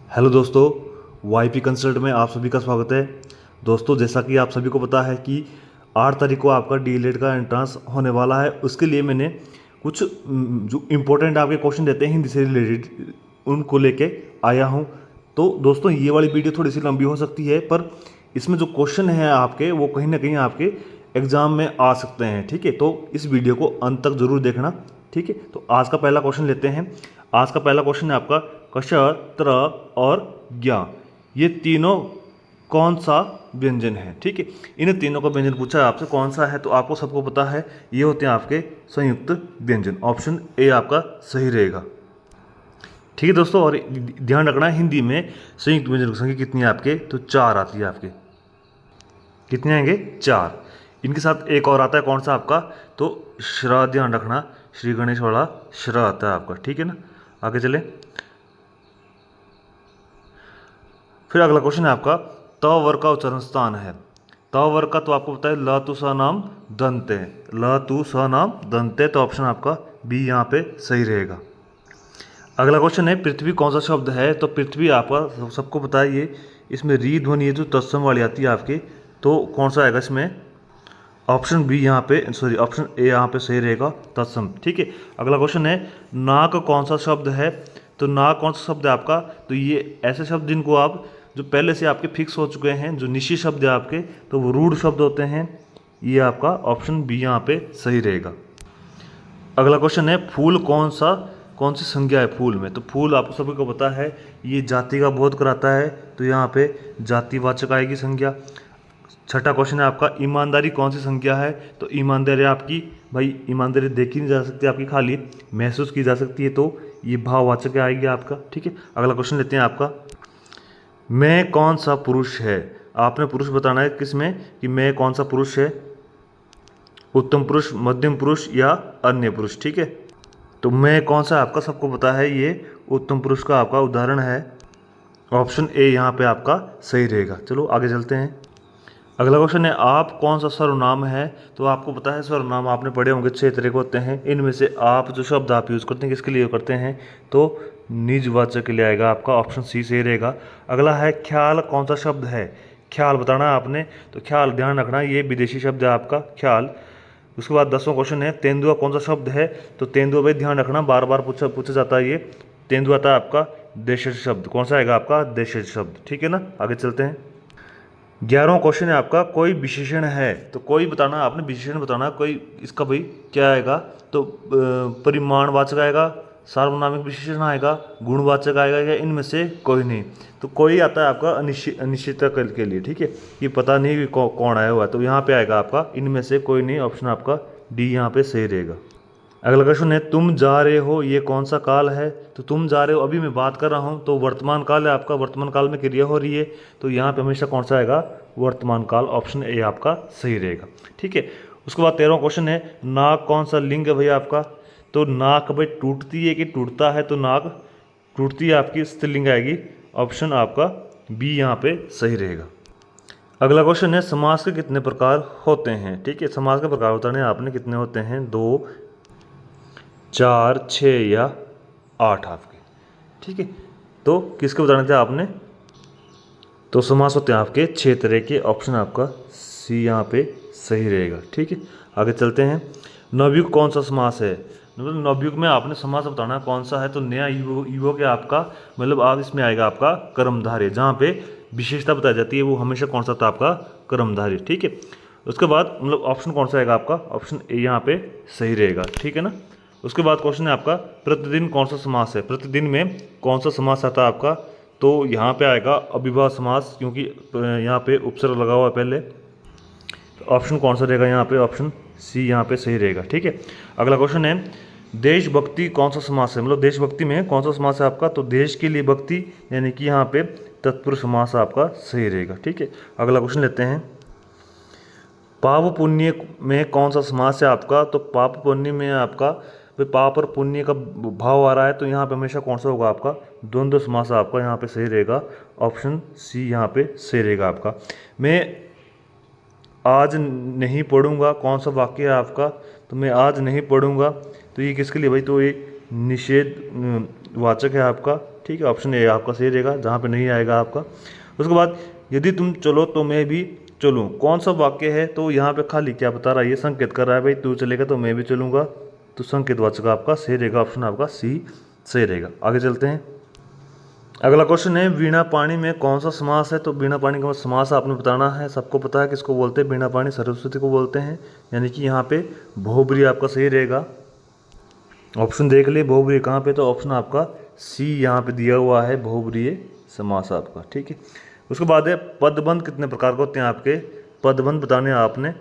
Hello दोस्तों, YP consult में आप सभी का स्वागत है। दोस्तों, जैसा कि आप सभी को पता है कि 8 तारीख को आपका डीएलएड का एंट्रेंस होने वाला है। उसके लिए मैंने कुछ जो इम्पोर्टेंट आपके क्वेश्चन देते हैं हिंदी से रिलेटेड, उनको लेके आया हूँ। तो दोस्तों, ये वाली वीडियो थोड़ी सी लंबी हो सकती है, पर इसमें जो क्वेश्चन हैं आपके, वो कहीं ना कहीं आपके एग्जाम में आ सकते हैं। ठीक है, तो इस वीडियो को अंत तक जरूर देखना। ठीक है, तो आज का पहला क्वेश्चन लेते हैं। आज का पहला क्वेश्चन है आपका कश, त्र और ज्ञ, ये तीनों कौन सा व्यंजन है। ठीक है, इन तीनों का व्यंजन पूछा है आपसे कौन सा है, तो आपको सबको पता है ये होते हैं आपके संयुक्त व्यंजन। ऑप्शन ए आपका सही रहेगा। ठीक है दोस्तों, और ध्यान रखना हिंदी में संयुक्त व्यंजन की संख्या कितनी है आपके, तो 4 आती है आपके। कितने आएंगे? 4। इनके साथ एक और आता है कौन सा आपका, तो श्र, ध्यान रखना श्री गणेश वाला श्र आता है आपका। ठीक है ना, आगे चले। फिर अगला क्वेश्चन है आपका त वर्ग का उच्चारण स्थान है। त वर्ग का तो आपको पता है ल तु स नाम दंते, ल तु स नाम दंते, तो ऑप्शन आपका बी यहाँ पे सही रहेगा। अगला क्वेश्चन है पृथ्वी कौन सा शब्द है, तो पृथ्वी आपका सबको पता है ये, इसमें री ध्वनि है जो तत्सम वाली आती है आपके, तो कौन सा आएगा इसमें? ऑप्शन बी यहाँ पे, सॉरी ऑप्शन ए यहाँ पे सही रहेगा, तत्सम। ठीक है, अगला क्वेश्चन है नाक कौन सा शब्द है, तो नाक कौन सा शब्द है आपका, तो ये ऐसे शब्द जिनको आप जो पहले से आपके फिक्स हो चुके हैं, जो निश्चित शब्द है आपके, तो वो रूढ़ शब्द होते हैं। ये आपका ऑप्शन बी यहाँ पे सही रहेगा। अगला क्वेश्चन है फूल कौन सी संज्ञा है फूल में, तो फूल आप सभी को पता है ये जाति का बोध कराता है, तो यहाँ पे जातिवाचक आएगी संज्ञा। छठा क्वेश्चन है आपका ईमानदारी कौन सी संज्ञा है, तो ईमानदारी आपकी, भाई ईमानदारी देखी नहीं जा सकती आपकी, खाली महसूस की जा सकती है, तो ये भाववाचक आएगी आपका। ठीक है, अगला क्वेश्चन लेते हैं आपका मैं कौन सा पुरुष है। आपने पुरुष बताना है किसमें, कि मैं कौन सा पुरुष है, उत्तम पुरुष, मध्यम पुरुष या अन्य पुरुष। ठीक है, तो मैं कौन सा आपका सबको पता है ये उत्तम पुरुष का आपका उदाहरण है। ऑप्शन ए यहाँ पे आपका सही रहेगा। चलो आगे चलते हैं। अगला क्वेश्चन है आप कौन सा सर्वनाम है, तो आपको पता है सर्वनाम आपने पढ़े होंगे 6 तरह के होते हैं। इनमें से आप जो शब्द आप यूज़ करते हैं किसके लिए करते हैं, तो निजवाचक के लिए आएगा आपका, ऑप्शन सी सही रहेगा। अगला है ख्याल कौन सा शब्द है, ख्याल बताना है आपने, तो ख्याल ध्यान रखना ये विदेशी शब्द है आपका ख्याल। उसके बाद 10वां क्वेश्चन है तेंदुआ कौन सा शब्द है, तो तेंदुआ भाई ध्यान रखना बार बार पूछा जाता है ये, तेंदुआ था आपका देशज शब्द। कौन सा आएगा आपका? देशज शब्द। ठीक है ना, आगे चलते हैं। 11वां क्वेश्चन है आपका कोई विशेषण है, तो कोई बताना आपने, विशेषण बताना कोई, इसका भाई क्या आएगा, तो परिमाणवाचक आएगा, सार्वनामिक विशेषण आएगा, गुणवाचक आएगा, या इनमें से कोई नहीं। तो कोई आता है आपका अनिश्चितता के लिए। ठीक है, ये पता नहीं कि कौन आया हुआ है, तो यहाँ पे आएगा आपका इनमें से कोई नहीं, ऑप्शन आपका डी यहाँ पे सही रहेगा। अगला क्वेश्चन है तुम जा रहे हो ये कौन सा काल है, तो तुम जा रहे हो अभी मैं बात कर रहा हूँ, तो वर्तमान काल है आपका, वर्तमान काल में क्रिया हो रही है, तो यहाँ पे हमेशा कौन सा आएगा? वर्तमान काल, ऑप्शन ए आपका सही रहेगा। ठीक है, उसके बाद 13वां क्वेश्चन है नाक कौन सा लिंग है भैया आपका, तो नाक भाई टूटती है कि टूटता है, तो नाक टूटती है आपकी, स्त्रीलिंग आएगी, ऑप्शन आपका बी यहाँ पे सही रहेगा। अगला क्वेश्चन है समास के कितने प्रकार होते हैं। ठीक है, समास के प्रकार बताने आपने कितने होते हैं, 2, 4, 6 या 8 आपके। ठीक है, तो किसके बताने थे आपने, तो समास होते हैं आपके 6 तरह के, ऑप्शन आपका सी यहाँ पे सही रहेगा। ठीक है, आगे चलते हैं। नवयुग कौन सा समास है, मतलब नवयुग में आपने समास बताना है कौन सा है, तो नया युवक है आपका, मतलब आप इसमें आएगा आपका कर्मधारय, जहाँ पे विशेषता बताई जाती है वो हमेशा कौन सा था आपका? कर्मधारय। ठीक है, उसके बाद मतलब ऑप्शन कौन सा आएगा आपका? ऑप्शन ए यहाँ पे सही रहेगा। ठीक है ना, उसके बाद क्वेश्चन है आपका प्रतिदिन कौन सा समास है, प्रतिदिन में कौन सा समास आता है आपका, तो यहाँ पे आएगा अविभाज्य समास, क्योंकि यहाँ पे उपसर्ग लगा हुआ है पहले, तो ऑप्शन कौन सा रहेगा यहाँ पे? ऑप्शन सी यहाँ पे सही रहेगा। ठीक है, अगला क्वेश्चन है देशभक्ति कौन सा समास है, मतलब देशभक्ति में कौन सा समास है आपका, तो देश के लिए भक्ति, यानी कि यहाँ पे तत्पुरुष समास आपका सही रहेगा। ठीक है, अगला क्वेश्चन लेते हैं पाप पुण्य में कौन सा समास है आपका, तो पाप पुण्य में आपका पाप और पुण्य का भाव आ रहा है, तो यहाँ पे हमेशा कौन सा होगा आपका? द्वंद्व समास आपका यहाँ पे सही रहेगा, ऑप्शन सी यहाँ पे सही रहेगा आपका। मैं आज नहीं पढ़ूंगा कौन सा वाक्य है आपका, तो मैं आज नहीं पढ़ूंगा, तो ये किसके लिए भाई, तो ये निषेध वाचक है आपका, ठीक है, ऑप्शन ए आपका सही रहेगा, जहाँ पे नहीं आएगा आपका। उसके बाद यदि तुम चलो तो मैं भी चलूँ, कौन सा वाक्य है? तो यहाँ पे खाली क्या बता रहा है, ये संकेत कर रहा है भाई तू चलेगा तो मैं भी चलूँगा, तो संकेतवाचक आपका सही रहेगा, ऑप्शन आपका सी सही रहेगा। आगे चलते हैं। अगला क्वेश्चन है वीणा पाणी में कौन सा समास है? तो वीणा पाणी का समास आपने बताना है, सबको पता है किसको बोलते हैं, वीणा पाणी सरस्वती को बोलते हैं, यानी कि यहाँ पे बहुब्रीहि आपका सही रहेगा। ऑप्शन देख ले बहुब्रीहि कहाँ पे, तो ऑप्शन आपका सी यहाँ पे दिया हुआ है, बहुब्रीहि समास आपका, ठीक है। उसके बाद है पदबंध कितने प्रकार के होते हैं आपके? पदबंध बताने आपने,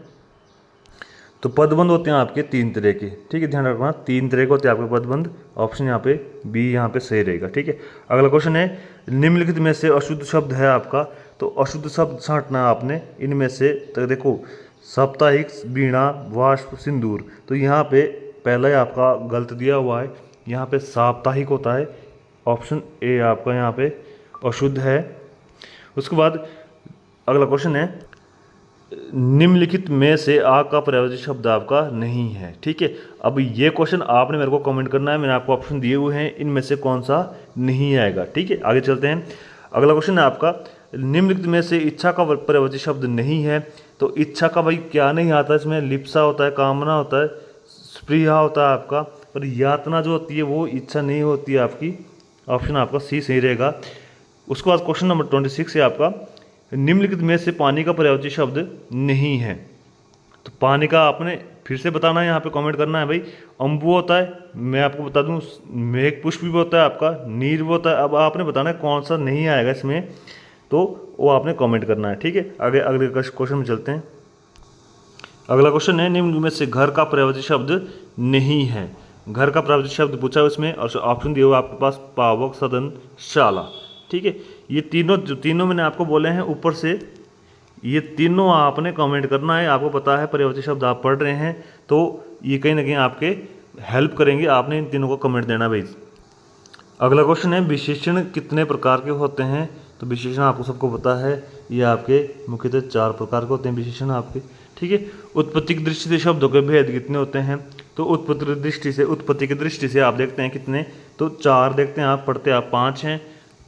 तो पदबंध होते हैं आपके 3 तरह के, ठीक है, ध्यान रखना 3 तरह के होते हैं आपके पदबंध। ऑप्शन यहाँ पे बी यहाँ पे सही रहेगा, ठीक है। अगला क्वेश्चन है निम्नलिखित में से अशुद्ध शब्द है आपका, तो अशुद्ध शब्द छांटना आपने इनमें से। तो देखो साप्ताहिक, वीणा, वाष्प, सिंदूर, तो यहाँ पे पहला ही आपका गलत दिया हुआ है, यहाँ पे साप्ताहिक होता है, ऑप्शन ए आपका यहाँ पे अशुद्ध है। उसके बाद अगला क्वेश्चन है निम्नलिखित में से आ का पर्यायवाची शब्द आपका नहीं है, ठीक है। अब ये क्वेश्चन आपने मेरे को कमेंट करना है, मैंने आपको ऑप्शन दिए हुए हैं, इनमें से कौन सा नहीं आएगा, ठीक है। आगे चलते हैं। अगला क्वेश्चन है आपका निम्नलिखित में से इच्छा का पर्यायवाची शब्द नहीं है, तो इच्छा का भाई क्या नहीं आता है इसमें? लिप्सा होता है, कामना होता है, स्पृहा होता है आपका, पर यातना जो होती है वो इच्छा नहीं होती है आपकी, ऑप्शन आपका सी सही रहेगा। उसके बाद क्वेश्चन नंबर 26 है आपका निम्नलिखित में से पानी का पर्यायवाची शब्द नहीं है, तो पानी का आपने फिर से बताना है, यहाँ पे कमेंट करना है भाई। अम्बु होता है, मैं आपको बता दूं, मेघ पुष्प भी होता है आपका, नीर भी होता है। अब आपने बताना है कौन सा नहीं आएगा इसमें, तो वो आपने कमेंट करना है, ठीक है। आगे अगले क्वेश्चन में चलते हैं। अगला क्वेश्चन है निम्न में से घर का पर्यायवाची शब्द नहीं है, घर का पर्यायवाची शब्द पूछा है उसमें, और ऑप्शन दिए हुए आपके पास पावक, सदन, शाला, ठीक है। ये तीनों मैंने आपको बोले हैं ऊपर से, ये तीनों आपने कमेंट करना है। आपको पता है पर्यायवाची शब्द आप पढ़ रहे हैं, तो ये कहीं ना कहीं आपके हेल्प करेंगे, आपने इन तीनों को कमेंट देना भाई। अगला क्वेश्चन है विशेषण कितने प्रकार के होते हैं? तो विशेषण आपको सबको पता है, ये आपके मुख्यतः 4 प्रकार के होते हैं विशेषण आपके, ठीक है। उत्पत्ति की दृष्टि से शब्दों के भेद कितने होते हैं? तो उत्पत्ति की दृष्टि से आप देखते हैं कितने, तो 4 देखते हैं आप, पढ़ते आप 5 हैं।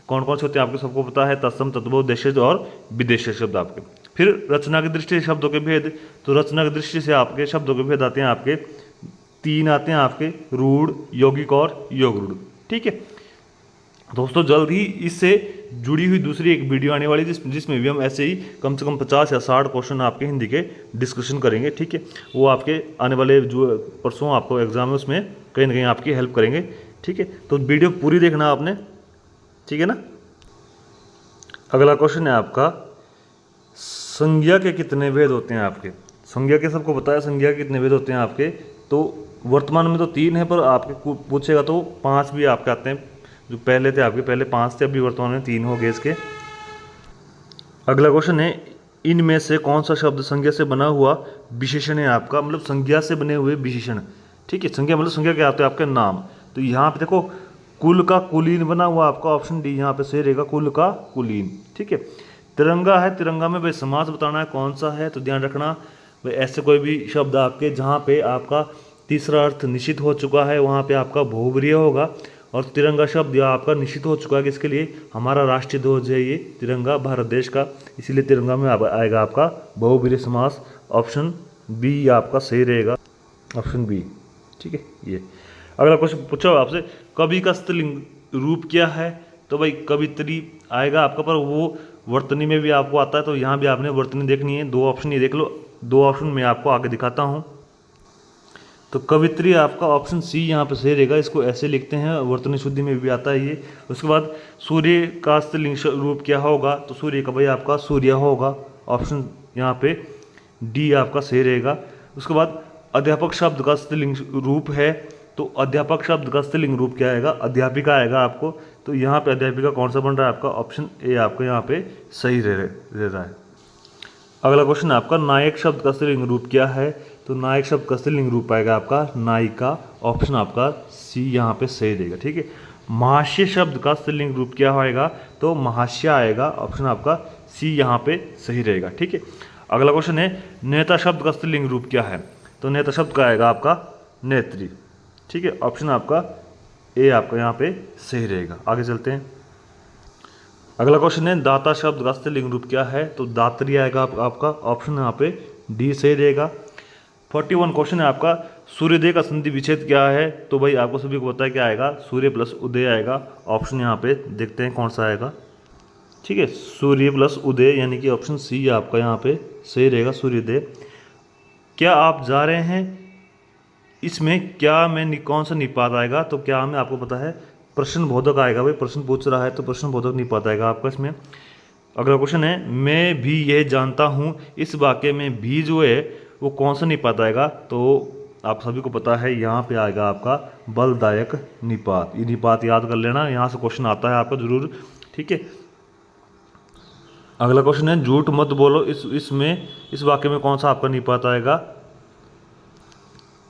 कौन कौन से होते हैं आपको सबको पता है, तत्सम, तद्भव, देशज और विदेशज शब्द आपके। फिर रचना की दृष्टि से शब्दों के भेद, तो रचना की दृष्टि से आपके शब्दों के भेद आते हैं आपके 3 आते हैं आपके, रूढ़, यौगिक और योगरूढ़, ठीक है। दोस्तों जल्द ही इससे जुड़ी हुई दूसरी एक वीडियो आने वाली है, जिसमें भी हम ऐसे ही कम से कम 50 या 60 क्वेश्चन आपके हिंदी के डिस्कशन करेंगे, ठीक है। वो आपके आने वाले जो परसों आपको एग्जाम है उसमें कहीं ना कहीं आपकी हेल्प करेंगे, ठीक है। तो वीडियो पूरी देखना आपने, ठीक है ना। अगला क्वेश्चन है आपका संज्ञा के कितने भेद होते हैं आपके? संज्ञा के सबको पता है, संज्ञा के कितने भेद होते हैं आपके? तो वर्तमान में तो 3 है, पर आपके पूछेगा तो 5 भी आपके आते हैं, जो पहले थे आपके, पहले 5 थे, अभी वर्तमान में 3 हो गए इसके। अगला क्वेश्चन है इनमें से कौन सा शब्द संज्ञा से बना हुआ विशेषण है आपका? मतलब संज्ञा से बने हुए विशेषण, ठीक है। संज्ञा मतलब संज्ञा क्या आते हैं आपके नाम, तो यहाँ पे देखो कुल का कुलीन बना हुआ आपका, ऑप्शन डी यहाँ पे सही रहेगा, कुल का कुलीन, ठीक है। तिरंगा है, तिरंगा में भाई समास बताना है कौन सा है, तो ध्यान रखना भाई ऐसे कोई भी शब्द आपके जहाँ पे आपका तीसरा अर्थ निश्चित हो चुका है वहाँ पे आपका बहुब्रीहि होगा, और तिरंगा शब्द यह आपका निश्चित हो चुका है किसके लिए? हमारा राष्ट्रीय ध्वज है ये तिरंगा, भारत देश का, इसीलिए तिरंगा में आएगा आपका बहुब्रीहि समास, ऑप्शन बी आपका सही रहेगा, ऑप्शन बी, ठीक है। ये अगला क्वेश्चन पूछो आपसे कवि का स्त्रीलिंग रूप क्या है? तो भाई कवित्री आएगा आपका, पर वो वर्तनी में भी आपको आता है, तो यहाँ भी आपने वर्तनी देखनी है। 2 ऑप्शन ये देख लो, 2 ऑप्शन मैं आपको आगे दिखाता हूँ। तो कवित्री आपका ऑप्शन सी यहाँ पे सही रहेगा, इसको ऐसे लिखते हैं, वर्तनी शुद्धि में भी आता है ये। उसके बाद सूर्य का स्त्रीलिंग रूप क्या होगा? तो सूर्य का भाई आपका सूर्य होगा, ऑप्शन यहाँ पे डी आपका सही रहेगा। उसके बाद अध्यापक शब्द का स्त्रीलिंग रूप है, तो अध्यापक शब्द का स्त्रीलिंग रूप क्या आएगा? अध्यापिका आएगा आपको, तो यहाँ पे अध्यापिका कौन सा बन रहा है आपका? ऑप्शन ए आपका यहाँ पे सही रह रहा है। अगला क्वेश्चन आपका नायक शब्द का स्त्रीलिंग रूप क्या है? तो नायक शब्द का स्त्रीलिंग रूप आएगा आपका नायिका, ऑप्शन आपका सी यहाँ पे सही रहेगा, ठीक है। महाशय शब्द का स्त्रीलिंग रूप क्या होएगा? तो महाशय आएगा, ऑप्शन आपका सी यहाँ पे सही रहेगा, ठीक है। अगला क्वेश्चन है नेता शब्द का स्त्रीलिंग रूप क्या है? तो नेता शब्द का आएगा आपका नेत्री, ठीक है, ऑप्शन आपका ए आपका यहाँ पे सही रहेगा। आगे चलते हैं। अगला क्वेश्चन है दाता शब्द का स्त्रीलिंग रूप क्या है, तो दात्री आएगा आपका ऑप्शन यहाँ पे डी सही रहेगा। 41 क्वेश्चन है आपका सूर्योदय का संधि विच्छेद क्या है, तो भाई आपको सभी को पता है क्या आएगा, सूर्य प्लस उदय आएगा। ऑप्शन यहाँ पे देखते हैं कौन सा आएगा। ठीक है, सूर्य प्लस उदय यानी कि ऑप्शन सी आपका यहाँ पे सही रहेगा, सूर्योदय। क्या आप जा रहे हैं, इसमें क्या में कौन सा निपात आएगा, तो क्या में आपको पता है प्रश्न बोधक आएगा। भाई प्रश्न पूछ रहा है तो प्रश्न बोधक निपात आएगा आपका इसमें। अगला क्वेश्चन है मैं भी यह जानता हूँ, इस वाक्य में भी जो है वो कौन सा निपात आएगा, तो आप सभी को पता है यहाँ पे आएगा आपका बलदायक निपात। ये निपात याद कर लेना, यहाँ से क्वेश्चन आता है आपका जरूर। ठीक है, अगला क्वेश्चन है झूठ मत बोलो, इस वाक्य में कौन सा आपका निपात आएगा,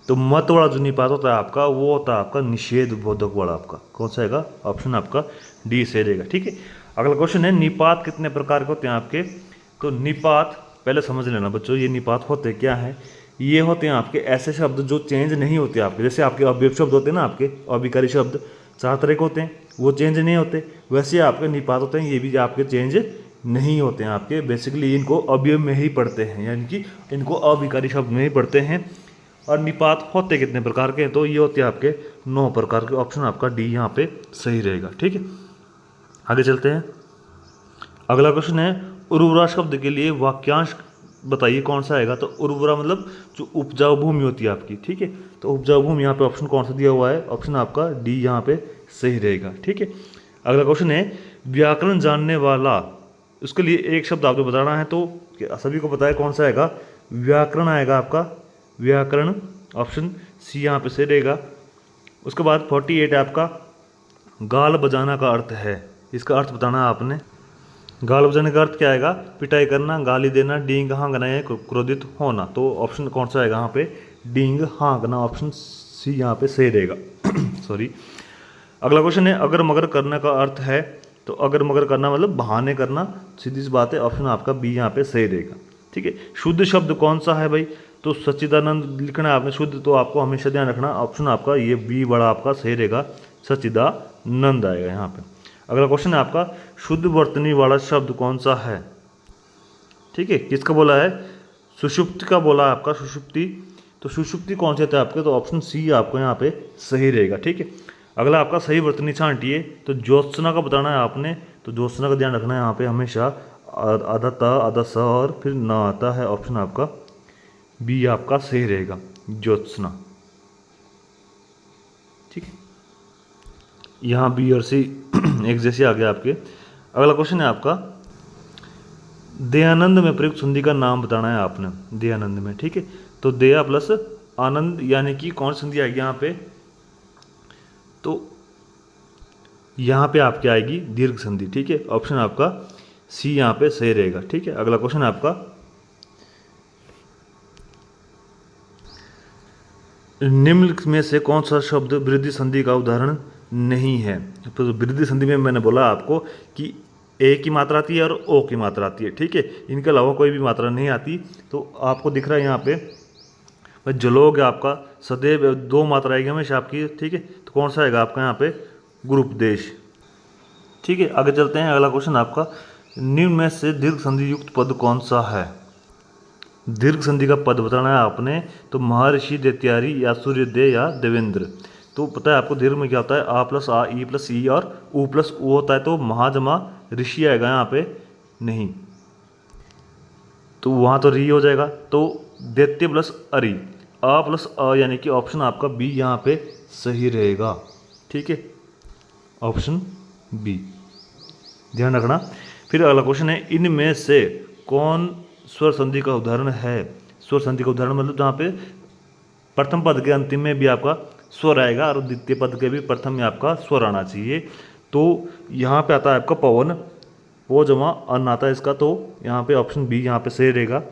तो मत वाला जो निपात होता है आपका वो होता है आपका निषेध बोधक वाला। आपका कौन सा आएगा, ऑप्शन आपका डी सही रहेगा। ठीक है, अगला क्वेश्चन है निपात कितने प्रकार के होते हैं आपके, तो निपात पहले समझ लेना बच्चों, ये निपात होते क्या है। ये होते हैं आपके ऐसे शब्द जो चेंज नहीं होते आपके, जैसे आपके अवयव शब्द होते हैं ना, आपके अभिकारी शब्द 4 तरह के होते हैं, वो चेंज नहीं होते। वैसे आपके निपात होते हैं, ये भी आपके चेंज नहीं होते हैं आपके। बेसिकली इनको अवयव में ही पढ़ते हैं, यानी कि इनको अभिकारी शब्द में ही पढ़ते हैं। और निपात होते कितने प्रकार के हैं, तो ये होते हैं आपके 9 प्रकार के। ऑप्शन आपका डी यहाँ पे सही रहेगा। ठीक है, आगे चलते हैं। अगला क्वेश्चन है उर्वरा शब्द के लिए वाक्यांश बताइए कौन सा आएगा, तो उर्वरा मतलब जो उपजाऊ भूमि होती है आपकी। ठीक है, तो उपजाऊ भूमि यहाँ पे ऑप्शन कौन सा दिया हुआ है, ऑप्शन आपका डी यहाँ पे सही रहेगा। ठीक है, अगला क्वेश्चन है व्याकरण जानने वाला, उसके लिए एक शब्द आपको बताना है, तो सभी को पता है कौन सा आएगा, व्याकरण आएगा आपका, व्याकरण। ऑप्शन सी यहाँ पे सही रहेगा। उसके बाद 48 आपका गाल बजाना का अर्थ है, इसका अर्थ बताना है आपने। गाल बजाने का अर्थ क्या आएगा, पिटाई करना, गाली देना, डींग हाँकना या क्रोधित होना। तो ऑप्शन कौन सा आएगा यहाँ पे, डींग हाँकना। ऑप्शन सी यहाँ पे सही रहेगा। सॉरी। अगला क्वेश्चन है अगर मगर करने का अर्थ है, तो अगर मगर करना मतलब बहाने करना, सीधी सी बात है। ऑप्शन आपका बी यहाँ पे सही रहेगा। ठीक है, शुद्ध शब्द कौन सा है भाई, तो सच्चिदानंद लिखना है आपने शुद्ध, तो आपको हमेशा ध्यान रखना ऑप्शन आपका ये बी बड़ा आपका सही रहेगा, सच्चिदानंद आएगा यहाँ पे। अगला क्वेश्चन है आपका शुद्ध वर्तनी वाला शब्द कौन सा है। ठीक है, किसका बोला है, सुषुप्ति का बोला है आपका, सुषुप्ति। तो सुषुप्ति कौन से थे आपके, तो ऑप्शन सी आपको यहाँ पे सही रहेगा। ठीक है, अगला आपका सही वर्तनी छांटिए, तो ज्योत्सना का बताना है आपने, तो ज्योत्सना का ध्यान रखना है यहाँ पे हमेशा, आधा त आधा स और फिर न आता है। ऑप्शन आपका बी आपका सही रहेगा, ज्योत्सना। ठीक है, यहाँ बी और सी एक जैसे आ गया आपके। अगला क्वेश्चन है आपका दयानंद में प्रयुक्त संधि का नाम बताना है आपने, दयानंद में। ठीक है, तो दया प्लस आनंद यानी कि कौन संधि आएगी यहाँ पे, तो यहाँ पे आपकी आएगी दीर्घ संधि। ठीक है, ऑप्शन आपका सी यहाँ पे सही रहेगा। ठीक है, अगला क्वेश्चन आपका निम्नलिखित में से कौन सा शब्द वृद्धि संधि का उदाहरण नहीं है। तो वृद्धि संधि में मैंने बोला आपको कि ए की मात्रा आती है और ओ की मात्रा आती है। ठीक है, इनके अलावा कोई भी मात्रा नहीं आती। तो आपको दिख रहा है यहाँ पे भाई जलोग है आपका, सदैव 2 मात्रा आएगी हमेशा आपकी। ठीक है, तो कौन सा आएगा आपका यहाँ पे, गुरुपदेश। ठीक है, आगे चलते हैं। अगला क्वेश्चन आपका निम्न में से दीर्घ संधि युक्त पद कौन सा है। दीर्घ संधि का पद बताना है आपने, तो महर्षि, दैत्यारी या सूर्योदय या देवेंद्र। तो पता है आपको दीर्घ में क्या होता है, आ प्लस आ, ई प्लस ई और ऊ प्लस ऊ होता है। तो महाजमा ऋषि आएगा यहाँ पे नहीं, तो वहाँ तो री हो जाएगा। तो दैत्य प्लस अरि, आ प्लस अ यानी कि ऑप्शन आपका बी यहाँ पे सही रहेगा। ठीक है, ऑप्शन बी ध्यान रखना। फिर अगला क्वेश्चन है इनमें से कौन स्वर संधि का उदाहरण है। स्वर संधि का उदाहरण मतलब जहाँ पे प्रथम पद के अंतिम में भी आपका स्वर आएगा और द्वितीय पद के भी प्रथम में आपका स्वर आना चाहिए। तो यहाँ पे आता है आपका पवन, वो जमा अन्न आता है इसका, तो यहाँ पे ऑप्शन बी यहाँ पे सही रहेगा।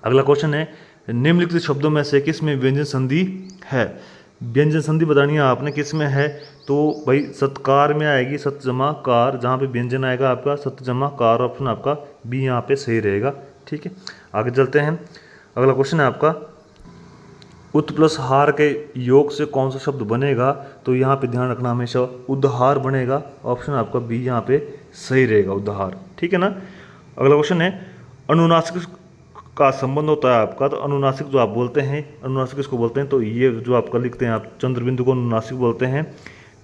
अगला क्वेश्चन है निम्नलिखित शब्दों में से किस में व्यंजन संधि है। व्यंजन संधि बतानी है आपने किस में है, तो भाई सत्कार में आएगी, सत जमा कार, जहाँ पे व्यंजन आएगा आपका सत जमा कार। ऑप्शन आपका बी यहाँ पे सही रहेगा। ठीक है, आगे चलते हैं। अगला क्वेश्चन है आपका उत प्लस हार के योग से कौन सा शब्द बनेगा, तो यहाँ पे ध्यान रखना हमेशा उद्धार बनेगा। ऑप्शन आपका बी यहाँ पे सही रहेगा, उद्धार। ठीक है ना। अगला क्वेश्चन है, अनुनासिक का संबंध होता है आपका, तो अनुनासिक जो आप बोलते हैं, अनुनासिक इसको बोलते हैं, तो ये जो आपका लिखते हैं आप चंद्रबिंदु को अनुनासिक बोलते हैं।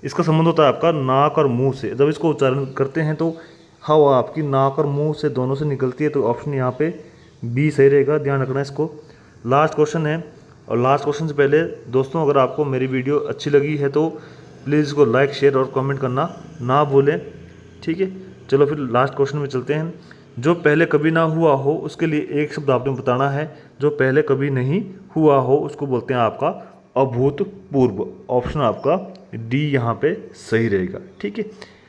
इसका संबंध होता है आपका नाक और मुंह से। जब इसको उच्चारण करते हैं तो हवा आपकी नाक और मुंह से दोनों से निकलती है, तो ऑप्शन यहाँ पे बी सही रहेगा, ध्यान रखना इसको। लास्ट क्वेश्चन है, और लास्ट क्वेश्चन से पहले दोस्तों अगर आपको मेरी वीडियो अच्छी लगी है तो प्लीज़ इसको लाइक शेयर और कमेंट करना ना भूलें। ठीक है, चलो फिर लास्ट क्वेश्चन में चलते हैं। जो पहले कभी ना हुआ हो उसके लिए एक शब्द आपने बताना है, जो पहले कभी नहीं हुआ हो उसको बोलते हैं आपका अभूतपूर्व। ऑप्शन आपका डी यहाँ पे सही रहेगा। ठीक है,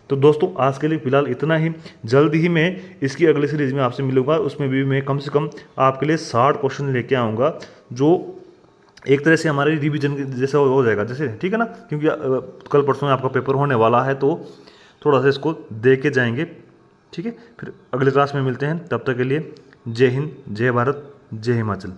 तो दोस्तों आज के लिए फिलहाल इतना ही। जल्द ही मैं इसकी अगली सीरीज में आपसे मिलूंगा, उसमें भी मैं कम से कम आपके लिए 60 क्वेश्चन लेके आऊँगा, जो एक तरह से हमारे रिवीजन जैसा हो जाएगा जैसे। ठीक है ना, क्योंकि कल परसों में आपका पेपर होने वाला है, तो थोड़ा सा इसको दे के जाएंगे। ठीक है, फिर अगले क्लास में मिलते हैं, तब तक के लिए जय हिंद, जय भारत, जय हिमाचल।